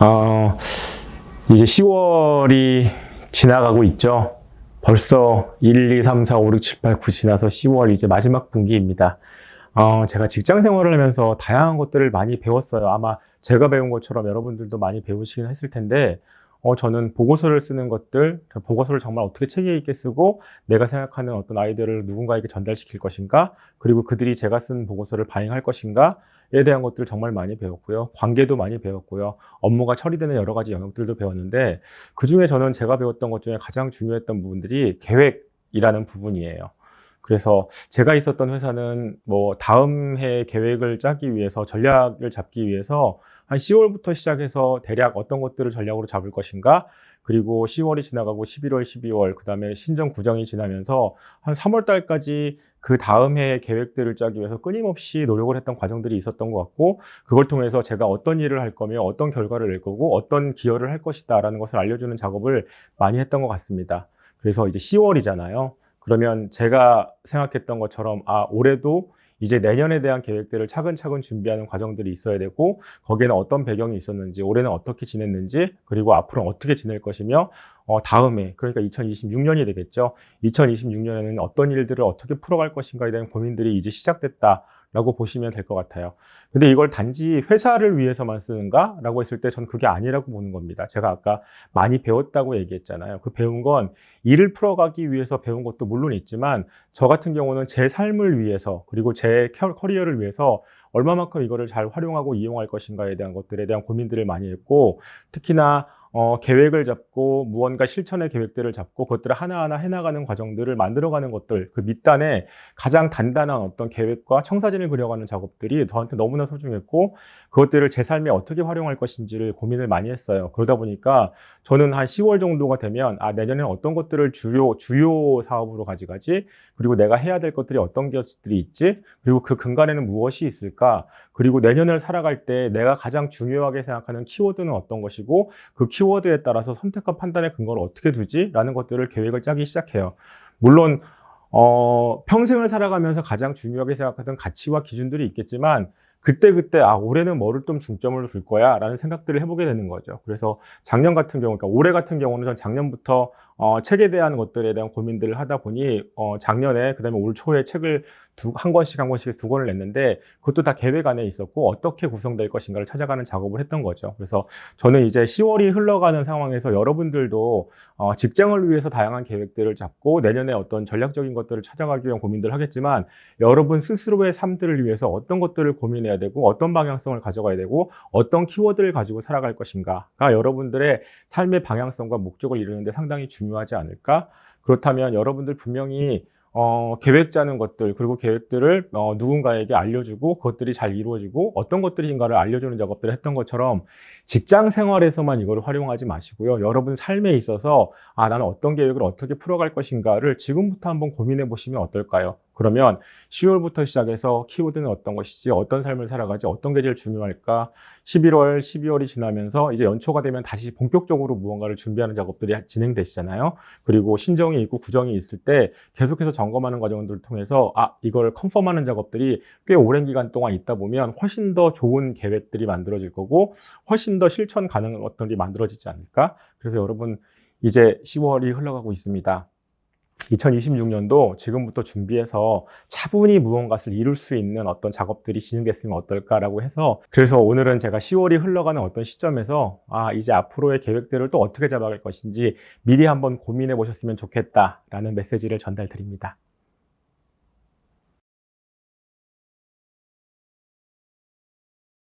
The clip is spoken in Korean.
어, 이제 10월이 지나가고 있죠. 벌써 1, 2, 3, 4, 5, 6, 7, 8, 9 지나서 10월 이제 마지막 분기입니다. 제가 직장 생활을 하면서 다양한 것들을 많이 배웠어요. 아마 제가 배운 것처럼 여러분들도 많이 배우시긴 했을 텐데, 저는 보고서를 쓰는 것들, 보고서를 정말 어떻게 체계 있게 쓰고 내가 생각하는 어떤 아이디어를 누군가에게 전달시킬 것인가, 그리고 그들이 제가 쓴 보고서를 반영할 것인가에 대한 것들을 정말 많이 배웠고요. 관계도 많이 배웠고요. 업무가 처리되는 여러 가지 영역들도 배웠는데, 그중에 저는 제가 배웠던 것 중에 가장 중요했던 부분들이 계획이라는 부분이에요. 그래서 제가 있었던 회사는 뭐 다음 해 계획을 짜기 위해서, 전략을 잡기 위해서 한 10월부터 시작해서 대략 어떤 것들을 전략으로 잡을 것인가, 그리고 10월이 지나가고 11월, 12월, 그 다음에 신정 구정이 지나면서 한 3월 달까지 그 다음 해의 계획들을 짜기 위해서 끊임없이 노력을 했던 과정들이 있었던 것 같고, 그걸 통해서 제가 어떤 일을 할 거며 어떤 결과를 낼 거고 어떤 기여를 할 것이다 라는 것을 알려주는 작업을 많이 했던 것 같습니다. 그래서 이제 10월이잖아요. 그러면 제가 생각했던 것처럼 올해도 이제 내년에 대한 계획들을 차근차근 준비하는 과정들이 있어야 되고, 거기에는 어떤 배경이 있었는지, 올해는 어떻게 지냈는지, 그리고 앞으로는 어떻게 지낼 것이며, 다음에, 그러니까 2026년이 되겠죠. 2026년에는 어떤 일들을 어떻게 풀어갈 것인가에 대한 고민들이 이제 시작됐다라고 보시면 될 것 같아요. 근데 이걸 단지 회사를 위해서만 쓰는가? 라고 했을 때 전 그게 아니라고 보는 겁니다. 제가 아까 많이 배웠다고 얘기했잖아요. 그 배운 건 일을 풀어가기 위해서 배운 것도 물론 있지만, 저 같은 경우는 제 삶을 위해서, 그리고 제 커리어를 위해서 얼마만큼 이거를 잘 활용하고 이용할 것인가에 대한 것들에 대한 고민들을 많이 했고, 특히나 계획을 잡고 무언가 실천의 계획들을 잡고 그것들을 하나하나 해나가는 과정들을 만들어가는 것들, 그 밑단에 가장 단단한 어떤 계획과 청사진을 그려가는 작업들이 저한테 너무나 소중했고, 그것들을 제 삶에 어떻게 활용할 것인지를 고민을 많이 했어요. 그러다 보니까 저는 한 10월 정도가 되면 내년에 어떤 것들을 주요 사업으로 가져가지, 그리고 내가 해야 될 것들이 어떤 것들이 있지, 그리고 그 근간에는 무엇이 있을까, 그리고 내년을 살아갈 때 내가 가장 중요하게 생각하는 키워드는 어떤 것이고, 그 키워드에 따라서 선택과 판단의 근거를 어떻게 두지? 라는 것들을 계획을 짜기 시작해요. 물론 평생을 살아가면서 가장 중요하게 생각하던 가치와 기준들이 있겠지만, 그때 올해는 뭐를 좀 중점을 둘 거야 라는 생각들을 해보게 되는 거죠. 그래서 작년 같은 경우, 그러니까 올해 같은 경우는 전 작년부터 책에 대한 것들에 대한 고민들을 하다 보니 작년에, 그다음에 올 초에 책을 한 권씩 두 권을 냈는데, 그것도 다 계획 안에 있었고 어떻게 구성될 것인가를 찾아가는 작업을 했던 거죠. 그래서 저는 이제 10월이 흘러가는 상황에서 여러분들도 직장을 위해서 다양한 계획들을 잡고 내년에 어떤 전략적인 것들을 찾아가기 위한 고민들을 하겠지만, 여러분 스스로의 삶들을 위해서 어떤 것들을 고민해야 되고 어떤 방향성을 가져가야 되고 어떤 키워드를 가지고 살아갈 것인가가 여러분들의 삶의 방향성과 목적을 이루는데 상당히 중요하지 않을까? 그렇다면 여러분들 분명히 계획 짜는 것들, 그리고 계획들을 누군가에게 알려주고 그것들이 잘 이루어지고 어떤 것들인가를 알려주는 작업들을 했던 것처럼, 직장 생활에서만 이걸 활용하지 마시고요. 여러분 삶에 있어서 나는 어떤 계획을 어떻게 풀어갈 것인가를 지금부터 한번 고민해 보시면 어떨까요? 그러면 10월부터 시작해서 키워드는 어떤 것이지, 어떤 삶을 살아가지, 어떤 게 제일 중요할까, 11월, 12월이 지나면서 이제 연초가 되면 다시 본격적으로 무언가를 준비하는 작업들이 진행되시잖아요. 그리고 신정이 있고 구정이 있을 때 계속해서 점검하는 과정들을 통해서 이걸 컨펌하는 작업들이 꽤 오랜 기간 동안 있다 보면 훨씬 더 좋은 계획들이 만들어질 거고, 훨씬 더 실천 가능한 것들이 만들어지지 않을까. 그래서 여러분, 이제 10월이 흘러가고 있습니다. 2026년도 지금부터 준비해서 차분히 무언가를 이룰 수 있는 어떤 작업들이 진행됐으면 어떨까라고 해서, 그래서 오늘은 제가 10월이 흘러가는 어떤 시점에서 이제 앞으로의 계획들을 또 어떻게 잡아갈 것인지 미리 한번 고민해 보셨으면 좋겠다라는 메시지를 전달드립니다.